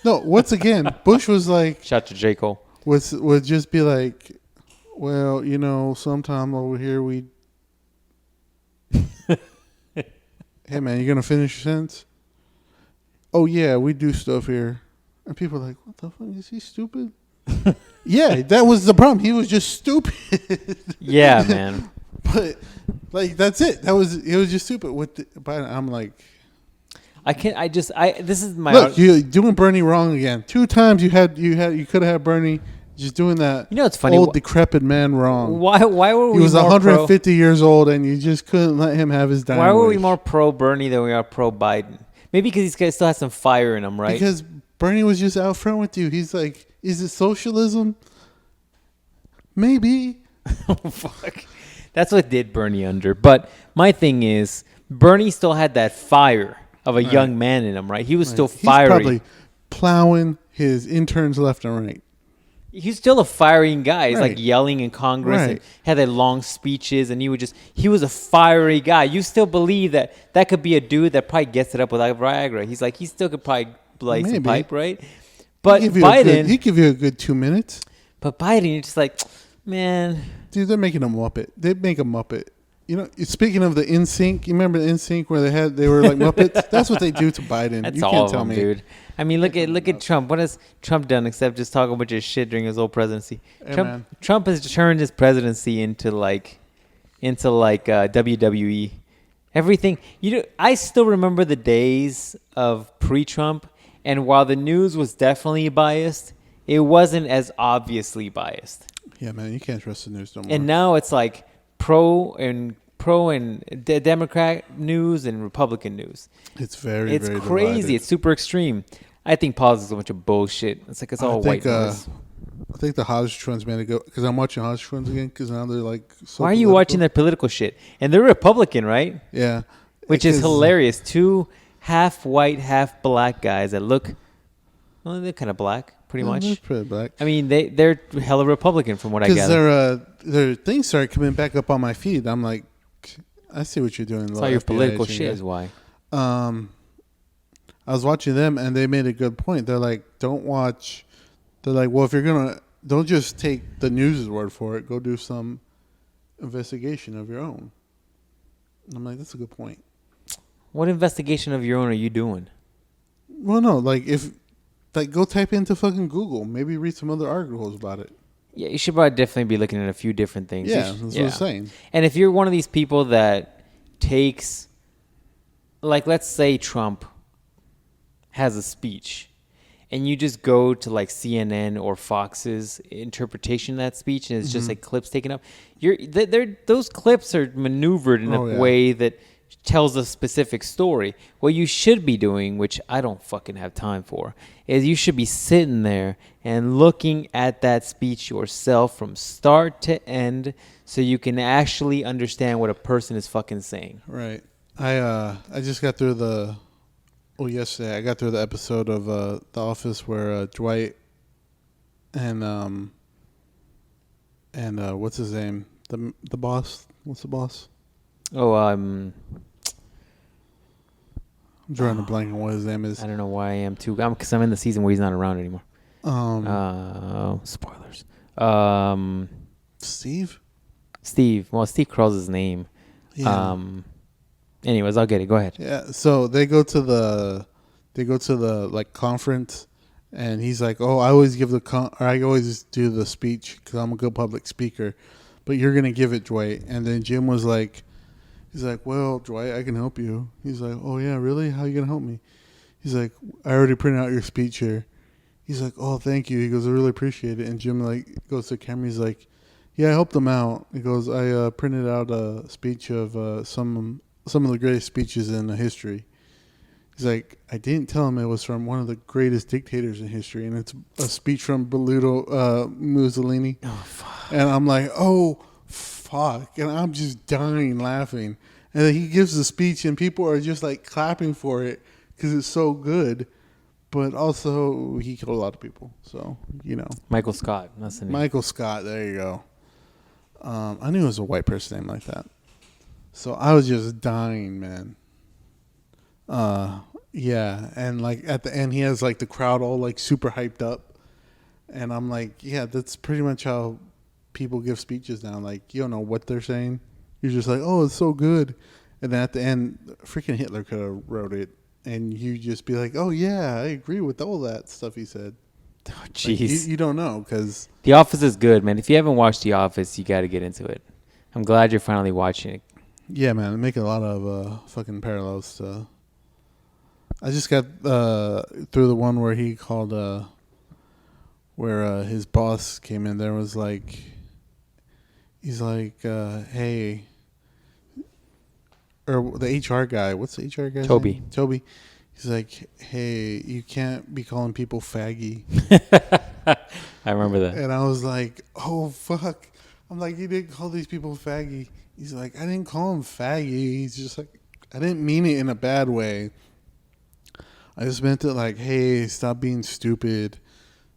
No, once again, Bush was like... Shout to J. Cole. Would just be like... Well, you know, sometime over here we... Hey, man, you going to finish your sentence? Oh, yeah, we do stuff here. And people are like, what the fuck? Is he stupid? Yeah, that was the problem. He was just stupid. Yeah, man. But, like, that's it. It was just stupid. But I'm like... This is my... Look, you're doing Bernie wrong again. 2 times you could have had Bernie... Just doing that, you know, it's funny. Old decrepit man wrong. Why were we? He was more 150 years old, and you just couldn't let him have his dime. Why were we more pro Bernie than we are pro Biden? Maybe because he still has some fire in him, right? Because Bernie was just out front with you. He's like, "Is it socialism? Maybe." Oh fuck, that's what did Bernie under. But my thing is, Bernie still had that fire of a young man in him, right? He was still fiery. He's probably plowing his interns left and right. He's still a firing guy. He's like yelling in Congress and had that long speeches, and he was a fiery guy. You still believe that could be a dude that probably gets it up with Viagra. He's like, he still could probably blaze some pipe, right? But Biden, he'd give you a good 2 minutes. But Biden, you're just like, man. Dude, they're making a Muppet. They make a Muppet. You know, speaking of the NSYNC, you remember the NSYNC where they were like Muppets? That's what they do to Biden. That's you all can't of tell them, me, dude. I mean, look at Trump. What has Trump done except just talk a bunch of shit during his whole presidency? Hey, Trump has turned his presidency into WWE. Everything. I still remember the days of pre-Trump, and while the news was definitely biased, it wasn't as obviously biased. Yeah, man, you can't trust the news no more. And now it's like pro and Democrat news and Republican news. It's very crazy. divided. It's super extreme. I think politics is a bunch of bullshit. It's all white noise. I think the Hodge Twins made it go because I'm watching Hodge Twins again because now they're like. So why are you watching their political shit? And they're Republican, right? Yeah, which is hilarious. 2 half white, half black guys that look. Well, they're kind of black. Pretty much. They're pretty black. I mean, they're hella Republican from what I gather. Because their things started coming back up on my feed. I'm like, I see what you're doing. That's all your political shit is why. I was watching them, and they made a good point. They're like, don't watch. They're like, well, if you're gonna, don't just take the news's word for it. Go do some investigation of your own. And I'm like, that's a good point. What investigation of your own are you doing? Well, no, go type into fucking Google. Maybe read some other articles about it. Yeah, you should probably definitely be looking at a few different things. Yeah, that's what I'm saying. And if you're one of these people that takes, like, let's say Trump has a speech, and you just go to like CNN or Fox's interpretation of that speech, and it's just like clips taken up. Those clips are maneuvered in a way that tells a specific story. What you should be doing, which I don't fucking have time for, is you should be sitting there and looking at that speech yourself from start to end so you can actually understand what a person is fucking saying. Right. I just got through yesterday I got through the episode of The Office where Dwight and what's his name? The boss? What's the boss? Oh, I'm drawing a blank on what his name is. I don't know why I am too. Because I'm in the season where he's not around anymore. Spoilers. Steve. Well, Steve Carell's his name. Yeah. Anyways, I'll get it. Go ahead. Yeah. So they go to the like conference, and he's like, "Oh, I always do the speech because I'm a good public speaker, but you're gonna give it, Dwight." And then Jim was like. He's like, "Well, Dwight, I can help you." He's like, "Oh, yeah, really? How are you going to help me?" He's like, "I already printed out your speech here." He's like, "Oh, thank you." He goes, "I really appreciate it." And Jim goes to the camera. He's like, "Yeah, I helped them out." He goes, "I printed out a speech of some of the greatest speeches in history." He's like, "I didn't tell him it was from one of the greatest dictators in history, and it's a speech from Benito Mussolini." Oh, fuck. And I'm like, "Oh, fuck," and I'm just dying laughing. And then he gives the speech and people are just like clapping for it because it's so good. But also he killed a lot of people, so Michael Scott, that's the name. Michael Scott, there you go. I knew it was a white person name like that, so I was just dying, man. Yeah, and like at the end he has like the crowd all like super hyped up, and I'm like, yeah, that's pretty much how people give speeches now. Like, you don't know what they're saying. You're just like, "Oh, it's so good." And then at the end, freaking Hitler could have wrote it. And you just be like, "Oh, yeah, I agree with all that stuff he said." Oh, jeez. Like, you don't know because... The Office is good, man. If you haven't watched The Office, you got to get into it. I'm glad you're finally watching it. Yeah, man. They make a lot of fucking parallels to... I just got through the one where he called... where his boss came in there was like... He's like, "Hey," or the HR guy. What's the HR guy's name? Toby. He's like, "Hey, you can't be calling people faggy." I remember that. And I was like, "Oh, fuck." I'm like, "You didn't call these people faggy." He's like, "I didn't call him faggy." He's just like, "I didn't mean it in a bad way. I just meant it like, hey, stop being stupid.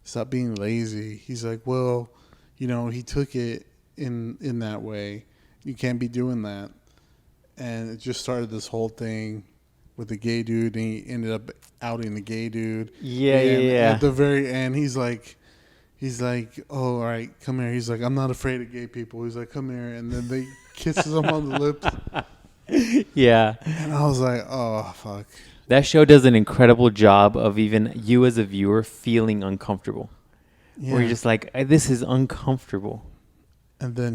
Stop being lazy." He's like, "Well, he took it in that way. You can't be doing that." And it just started this whole thing with the gay dude, and he ended up outing the gay dude. Yeah. At the very end, he's like, "Oh, all right, come here." He's like, "I'm not afraid of gay people." He's like, "Come here," and then they kisses him on the lips. Yeah. And I was like, "Oh, fuck." That show does an incredible job of even you as a viewer feeling uncomfortable. Yeah. Where you're just like, "This is uncomfortable." And then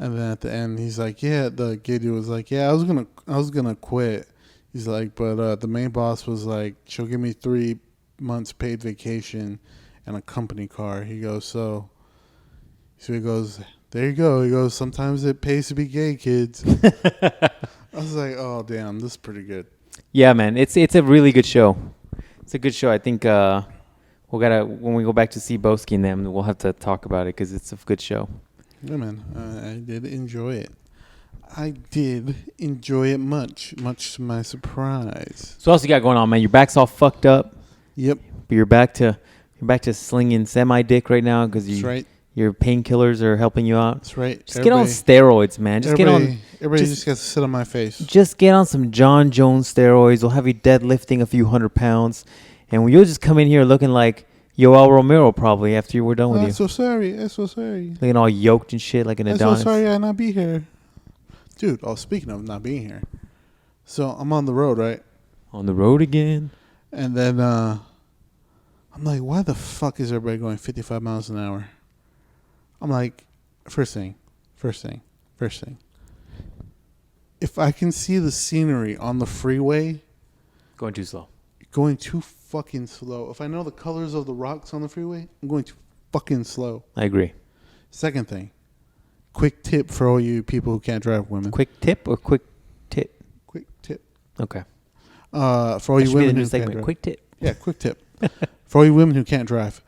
and then at the end, he's like, "Yeah," the gay dude was like, "Yeah, I was gonna quit." He's like, "But the main boss was like, she'll give me 3 months paid vacation and a company car." He goes, so he goes, "There you go." He goes, "Sometimes it pays to be gay, kids." I was like, "Oh, damn, this is pretty good." Yeah, man, it's a really good show. It's a good show. I think when we go back to see Boski and them, we'll have to talk about it because it's a good show. Yeah, man, I did enjoy it. I did enjoy it much to my surprise. So what else you got going on, man? Your back's all fucked up. Yep. But you're back to slinging semi-dick right now because your painkillers are helping you out. That's right. Just get on steroids, man. Everybody just got to sit on my face. Just get on some John Jones steroids. We'll have you deadlifting a few 100 pounds. And you'll just come in here looking like Yoel Romero probably after we're done with you. I'm so sorry. Looking all yoked and shit like an Adonis. I'm so sorry I not be here. Dude, speaking of not being here. So I'm on the road, right? On the road again. And then I'm like, why the fuck is everybody going 55 miles an hour? I'm like, first thing. If I can see the scenery on the freeway. Going too slow. Going too fucking slow. If I know the colors of the rocks on the freeway, I'm going too fucking slow. I agree. Second thing. Quick tip for all you people who can't drive women. Quick tip or quick Quick tip. Okay. For all you women who can't drive. Quick tip. Yeah, quick tip. For all you women who can't drive.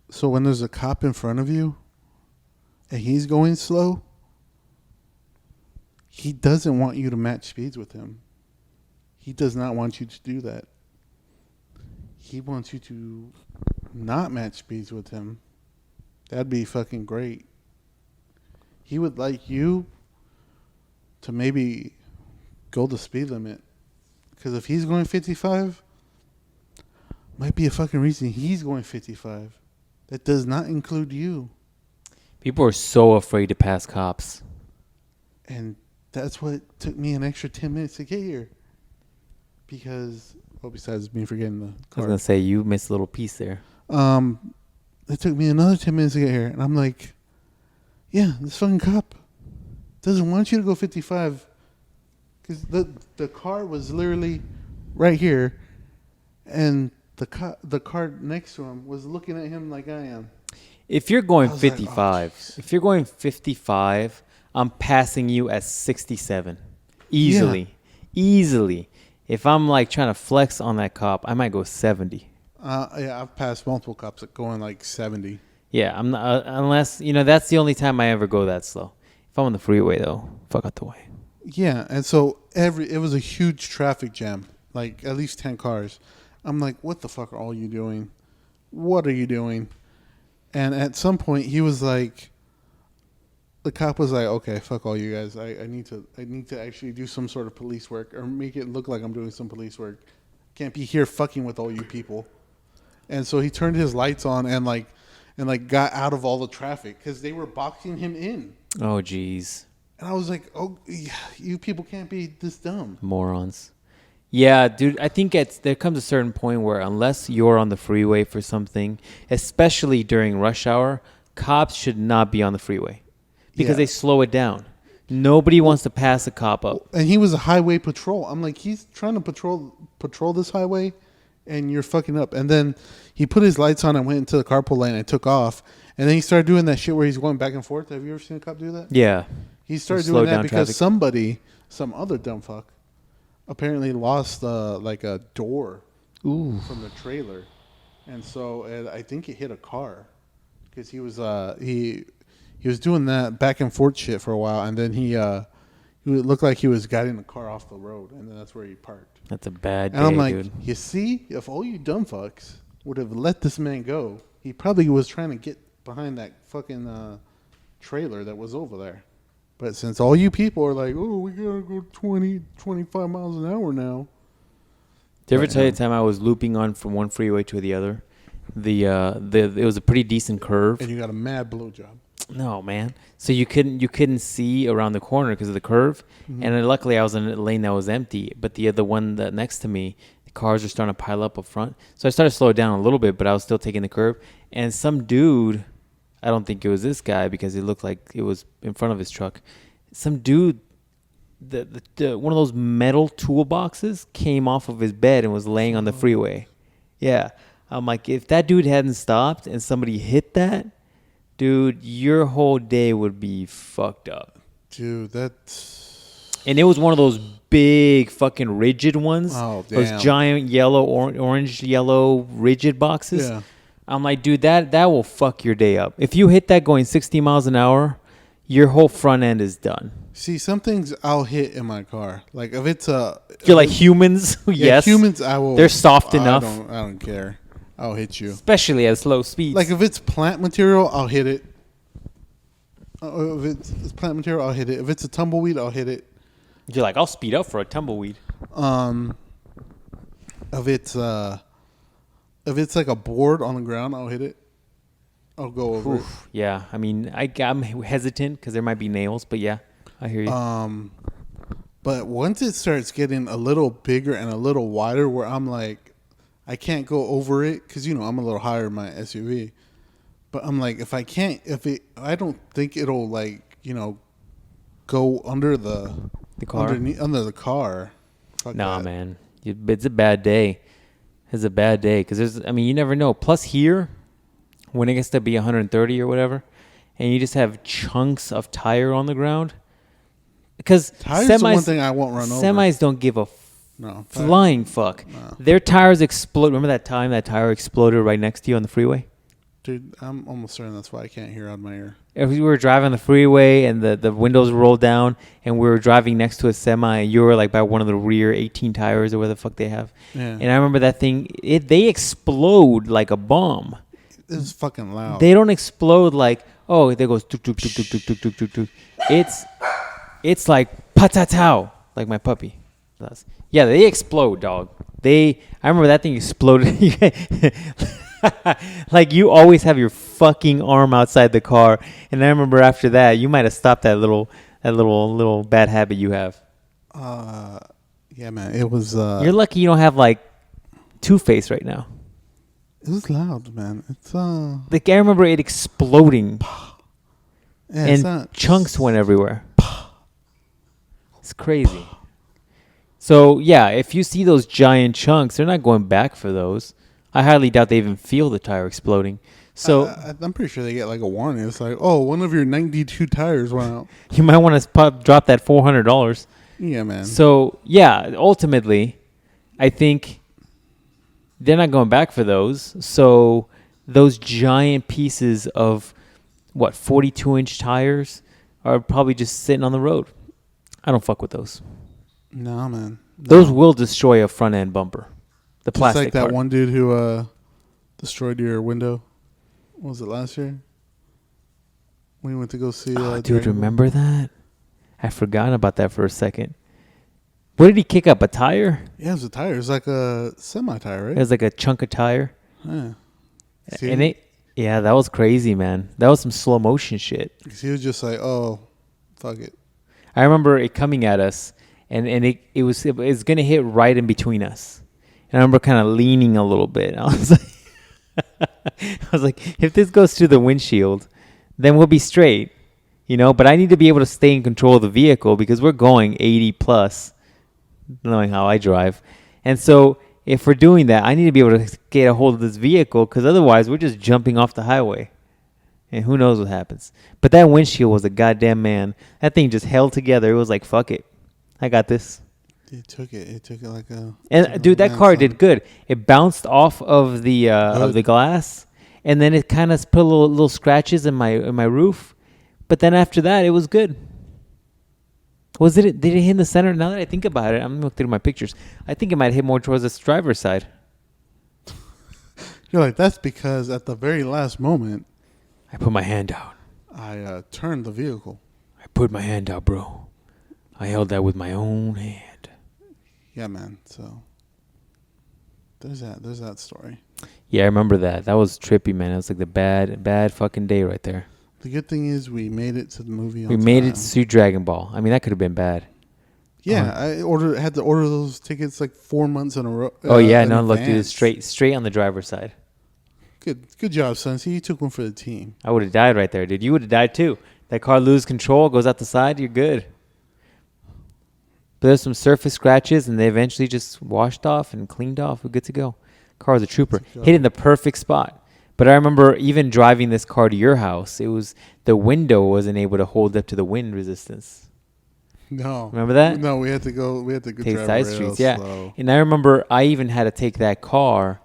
So when there's a cop in front of you and he's going slow, he doesn't want you to match speeds with him. He does not want you to do that. He wants you to not match speeds with him. That'd be fucking great. He would like you to maybe go the speed limit. Because if he's going 55, might be a fucking reason he's going 55. That does not include you. People are so afraid to pass cops. And that's what took me an extra 10 minutes to get here. Because, well, besides me forgetting the car. I was going to say, you missed a little piece there. It took me another 10 minutes to get here. And I'm like, yeah, this fucking cop doesn't want you to go 55. Because the car was literally right here. And the car next to him was looking at him like I am. If you're going 55, if you're going 55, I'm passing you at 67. Easily. Yeah. Easily. If I'm like trying to flex on that cop, I might go 70. Yeah, I've passed multiple cops at going like 70. Yeah, I'm not, unless, that's the only time I ever go that slow. If I'm on the freeway, though, fuck out the way. Yeah, and so it was a huge traffic jam, like at least 10 cars. I'm like, what the fuck are all you doing? What are you doing? And at some point, he was like, the cop was like, okay, fuck all you guys. I need to actually do some sort of police work or make it look like I'm doing some police work. Can't be here fucking with all you people. And so he turned his lights on and got out of all the traffic because they were boxing him in. Oh, jeez. And I was like, oh, you people can't be this dumb. Morons. Yeah, dude, I think there comes a certain point where unless you're on the freeway for something, especially during rush hour, cops should not be on the freeway because they slow it down. Nobody wants to pass a cop up. And he was a highway patrol. I'm like, he's trying to patrol this highway, and you're fucking up. And then he put his lights on and went into the carpool lane and took off. And then he started doing that shit where he's going back and forth. Have you ever seen a cop do that? Yeah. He started doing that because some other dumb fuck, apparently lost like a door from the trailer, and so I think it hit a car because he was doing that back and forth shit for a while, and then he looked like he was guiding the car off the road, and then that's where he parked. That's a bad day, and I'm like, dude. You see, if all you dumb fucks would have let this man go, he probably was trying to get behind that fucking trailer that was over there. But since all you people are like, oh, we got to go 20, 25 miles an hour now. Did you ever tell you the time I was looping on from one freeway to the other? It was a pretty decent curve. And you got a mad blowjob. No, man. So you couldn't see around the corner because of the curve. Mm-hmm. And luckily I was in a lane that was empty. But the other one that next to me, the cars were starting to pile up front. So I started to slow down a little bit, but I was still taking the curve. And some dude... I don't think it was this guy because it looked like it was in front of his truck. Some dude, one of those metal toolboxes came off of his bed and was laying on the freeway. Yeah. I'm like, if that dude hadn't stopped and somebody hit that, dude, your whole day would be fucked up. Dude, that's... And it was one of those big fucking rigid ones. Oh, damn. Those giant yellow, orange, yellow rigid boxes. Yeah. I'm like, dude, that will fuck your day up. If you hit that going 60 miles an hour, your whole front end is done. See, some things I'll hit in my car. Like if it's you're like humans, yes. Humans, I will. They're soft enough. I don't care. I'll hit you. Especially at slow speeds. Like if it's plant material, I'll hit it. If it's plant material, I'll hit it. If it's a tumbleweed, I'll hit it. You're like, I'll speed up for a tumbleweed. If it's like a board on the ground, I'll hit it. I'll go over it. Yeah, I mean, I'm hesitant because there might be nails, but yeah, I hear you. But once it starts getting a little bigger and a little wider, where I'm like, I can't go over it because I'm a little higher in my SUV. But I'm like, I don't think it'll go under the car. Under the car. Fuck that. Man, it's a bad day. It's a bad day because you never know. Plus here, when it gets to be 130 or whatever, and you just have chunks of tire on the ground. Because tires are one thing I won't run over. Semis don't give a flying fuck. No. Their tires explode. Remember that time that tire exploded right next to you on the freeway? Dude, I'm almost certain that's why I can't hear out of my ear. If we were driving on the freeway and the windows rolled down and we were driving next to a semi and you were like by one of the rear 18 tires or where the fuck they have. Yeah. And I remember that thing, they explode like a bomb. It was fucking loud. They don't explode like, oh, there goes tuk tuk tuk tuk tuk tuk tuk tuk tuk. It's like patatao, like my puppy. Yeah, they explode, dog. I remember that thing exploded. Like you always have your fucking arm outside the car, and I remember after that you might have stopped that little bad habit you have. Yeah, man, it was. You're lucky you don't have like Two-Face right now. It was loud, man. It's like I remember it exploding, and chunks went everywhere. It's crazy. So yeah, if you see those giant chunks, they're not going back for those. I highly doubt they even feel the tire exploding. So I'm pretty sure they get like a warning. It's like, oh, one of your 92 tires went out. You might want to drop that $400. Yeah, man. So yeah, ultimately, I think they're not going back for those. So those giant pieces of 42-inch tires are probably just sitting on the road. I don't fuck with those. No, man. No. Those will destroy a front end bumper. The plastic just like that one dude who destroyed your window. What was it, last year? We went to go see. Dude, remember that? I forgot about that for a second. What did he kick up? A tire? Yeah, it was a tire. It was like a semi-tire, right? It was like a chunk of tire. Yeah. And that was crazy, man. That was some slow motion shit. He was just like, oh, fuck it. I remember it coming at us, and it was going to hit right in between us. And I remember kind of leaning a little bit. I was like, if this goes through the windshield, then we'll be straight, But I need to be able to stay in control of the vehicle because we're going 80 plus, knowing how I drive. And so if we're doing that, I need to be able to get a hold of this vehicle because otherwise we're just jumping off the highway. And who knows what happens. But that windshield was a goddamn man. That thing just held together. It was like, fuck it. I got this. It took it like a. And dude, that car did good. It bounced off of the glass, and then it kind of put little scratches in my roof. But then after that, it was good. Did it hit in the center? Now that I think about it, I'm looking through my pictures. I think it might hit more towards the driver's side. You're like, that's because at the very last moment, I put my hand out. I turned the vehicle. I put my hand out, bro. I held that with my own hand. Yeah, man. So there's that story. Yeah, I remember that. That was trippy, man. It was like the bad fucking day right there. The good thing is we made it to the movie. We made it to Dragon Ball. I mean, that could have been bad. Yeah, I had to order those tickets like 4 months in a row. Oh yeah, no, look, dude, straight on the driver's side. Good job, son. See, you took one for the team. I would have died right there, dude. You would have died too. That car loses control, goes out the side. You're good. But there's some surface scratches, and they eventually just washed off and cleaned off. We're good to go. Car was a trooper. Hit in the perfect spot. But I remember even driving this car to your house, it was the window wasn't able to hold up to the wind resistance. No. Remember that? No, we had to go take side streets, yeah. Slow. And I remember I even had to take that car.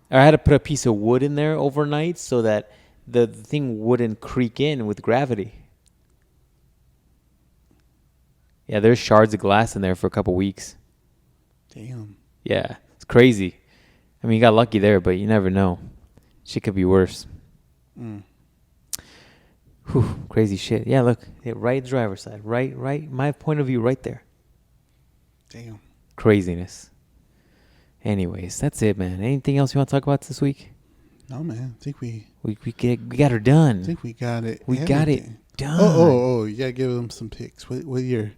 I had to put a piece of wood in there overnight so that the thing wouldn't creak in with gravity. Yeah, there's shards of glass in there for a couple weeks. Damn. Yeah, it's crazy. I mean, you got lucky there, but you never know. Shit could be worse. Whew, crazy shit. Yeah, look, hit right driver's side. Right, my point of view right there. Damn. Craziness. Anyways, that's it, man. Anything else you want to talk about this week? No, man. I think we got her done. I think we got it. We got it done. Oh, you got to give them some picks. What are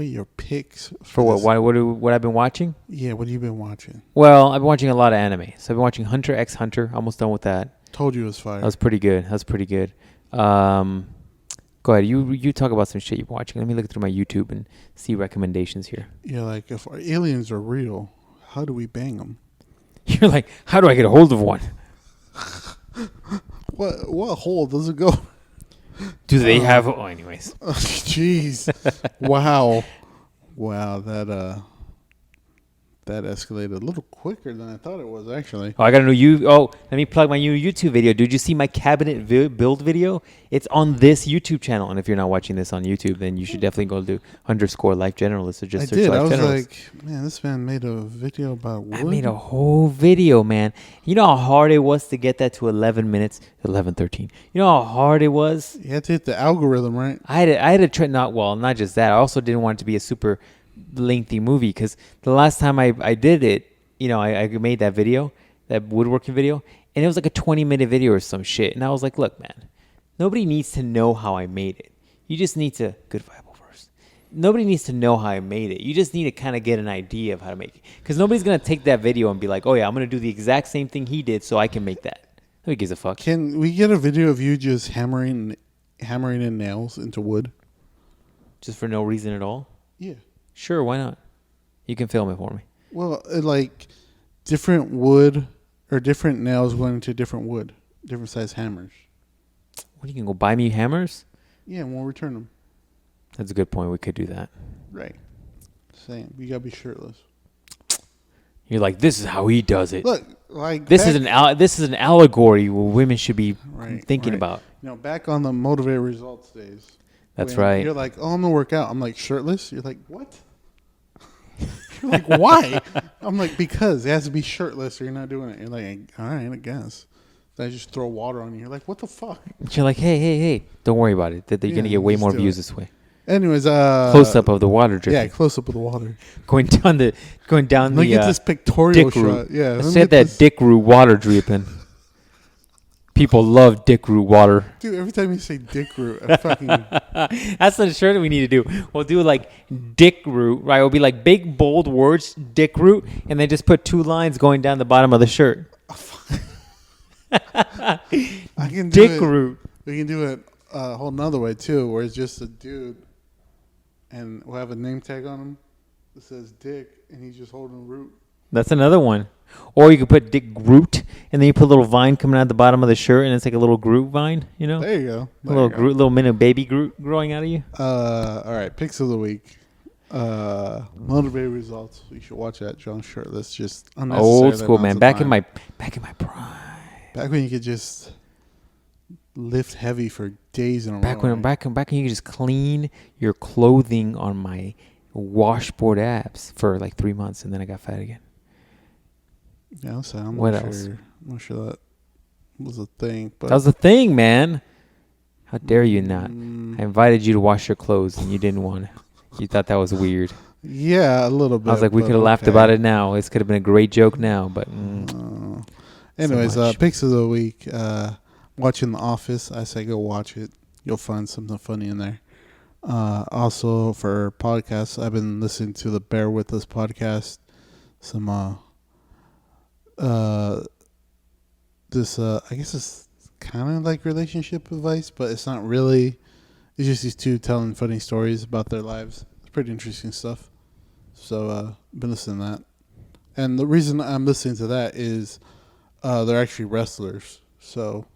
your picks? For what? What I've been watching? Yeah, what have you been watching? Well, I've been watching a lot of anime. So I've been watching Hunter x Hunter. Almost done with that. Told you it was fire. That was pretty good. Go ahead. You talk about some shit you're watching. Let me look through my YouTube and see recommendations here. Yeah, like if our aliens are real, how do we bang them? You're like, how do I get a hold of one? What hole does it go? Do they have? Oh, anyways. Jeez. Wow. That escalated a little quicker than I thought it was, actually. Oh, I got a new let me plug my new YouTube video. Did you see my cabinet build video? It's on this YouTube channel. And if you're not watching this on YouTube, then you should definitely go to _LifeGeneralist or just search LifeGeneralist. I was like, man, this man made a video about wood. I made a whole video, man. You know how hard it was to get that to 11 minutes, 11:13. You know how hard it was? You had to hit the algorithm, right? I had to try, not just that. I also didn't want it to be a super lengthy movie, because the last time I did it, I made that video, that woodworking video, and it was like a 20-minute video or some shit. And I was like, look, man, nobody needs to know how I made it. You just need to, good Bible verse. Nobody needs to know how I made it. You just need to kind of get an idea of how to make it. Because nobody's going to take that video and be like, oh yeah, I'm going to do the exact same thing he did so I can make that. Nobody gives a fuck. Can we get a video of you just hammering in nails into wood? Just for no reason at all? Yeah. Sure, why not? You can film it for me. Well, like different wood or different nails going into different wood, different size hammers. What, you can go buy me hammers? Yeah, and we'll return them. That's a good point. We could do that. Right. Same. You gotta be shirtless. You're like, this is how he does it. Look, like this is an allegory what women should be thinking about. Back on the motivated results days. That's right. You're like, oh, I'm gonna work out. I'm like, shirtless. You're like, what? You're like, why? I'm like, because it has to be shirtless or you're not doing it. You're like, all right, I guess. Then I just throw water on you. You're like, what the fuck? You're like, hey, don't worry about it. They're going to get way more views this way. Anyways, close up of the water dripping. Yeah, close up of the water going down the. Let me get this pictorial dick shot. root. Yeah, let's get that dick root water dripping. People love dick root water. Dude, every time you say dick root, I fucking... That's the shirt that we need to do. We'll do like dick root, right? It'll be like big, bold words, dick root, and then just put 2 lines going down the bottom of the shirt. I can do dick root. We can do it a whole nother way, too, where it's just a dude, and we'll have a name tag on him that says dick, and he's just holding a root. That's another one. Or you could put Dick Groot, and then you put a little vine coming out the bottom of the shirt, and it's like a little Groot vine, There you go. Little mini baby Groot growing out of you. All right, picks of the week. Motivated results. You should watch that. John Shirtless, just old school, man. Back in my prime. Back when you could just lift heavy for days in a row. Back when you could just clean your clothing on my washboard abs for like 3 months, and then I got fat again. Yeah, so I'm what not else? Sure, I'm not sure that was a thing. But that was a thing, man. How dare you not? I invited you to wash your clothes, and you didn't want to. You thought that was weird. Yeah, a little bit. I was like, we could have laughed about it now. This could have been a great joke now, but... anyways, picks of the week. Watching The Office. I say go watch it. You'll find something funny in there. Also, for podcasts, I've been listening to the Bear With Us podcast. Some... I guess it's kind of like relationship advice, but it's not really. It's just these two telling funny stories about their lives. It's pretty interesting stuff. So I've been listening to that. And the reason I'm listening to that is they're actually wrestlers. So.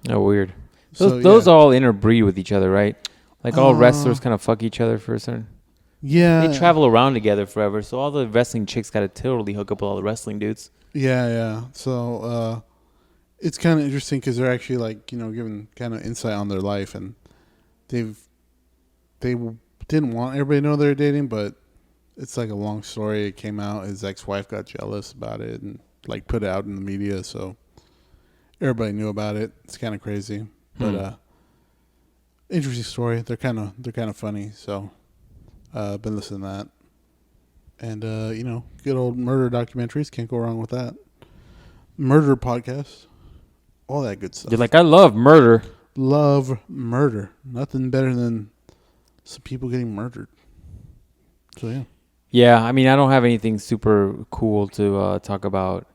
Oh, weird. Those all interbreed with each other, right? Like all wrestlers kind of fuck each other for a certain... Yeah. They travel around together forever, so all the wrestling chicks got to totally hook up with all the wrestling dudes. Yeah. So it's kind of interesting because they're actually like, giving kind of insight on their life, and they didn't want everybody to know they were dating, but it's like a long story. It came out. His ex-wife got jealous about it and like put it out in the media, so everybody knew about it. It's kind of crazy, but interesting story. They're kind of funny. So I've been listening to that. And, good old murder documentaries. Can't go wrong with that. Murder podcasts. All that good stuff. You're like, I love murder. Love murder. Nothing better than some people getting murdered. So, yeah. Yeah, I mean, I don't have anything super cool to talk about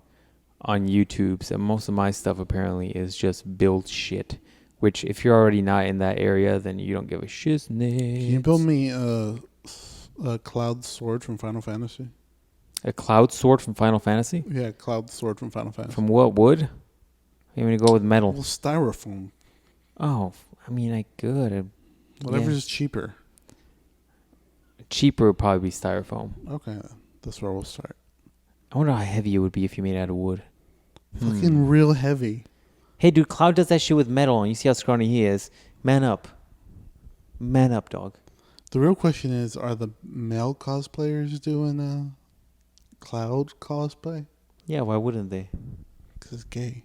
on YouTube. So most of my stuff, apparently, is just build shit. Which, if you're already not in that area, then you don't give a shiznit. Can you build me a cloud sword from Final Fantasy? A cloud sword from Final Fantasy? Yeah, cloud sword from Final Fantasy. From what wood? You want to go with metal? Well, styrofoam. Oh, I mean, I could. Whatever's cheaper. Cheaper would probably be styrofoam. Okay, that's where we'll start. I wonder how heavy it would be if you made it out of wood. Fucking real heavy. Hey, dude, Cloud does that shit with metal, and you see how scrawny he is. Man up. Man up, dog. The real question is, are the male cosplayers doing Cloud cosplay? Yeah, why wouldn't they? Because it's gay.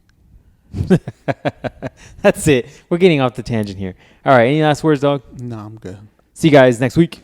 That's it. We're getting off the tangent here. All right, any last words, dog? No, I'm good. See you guys next week.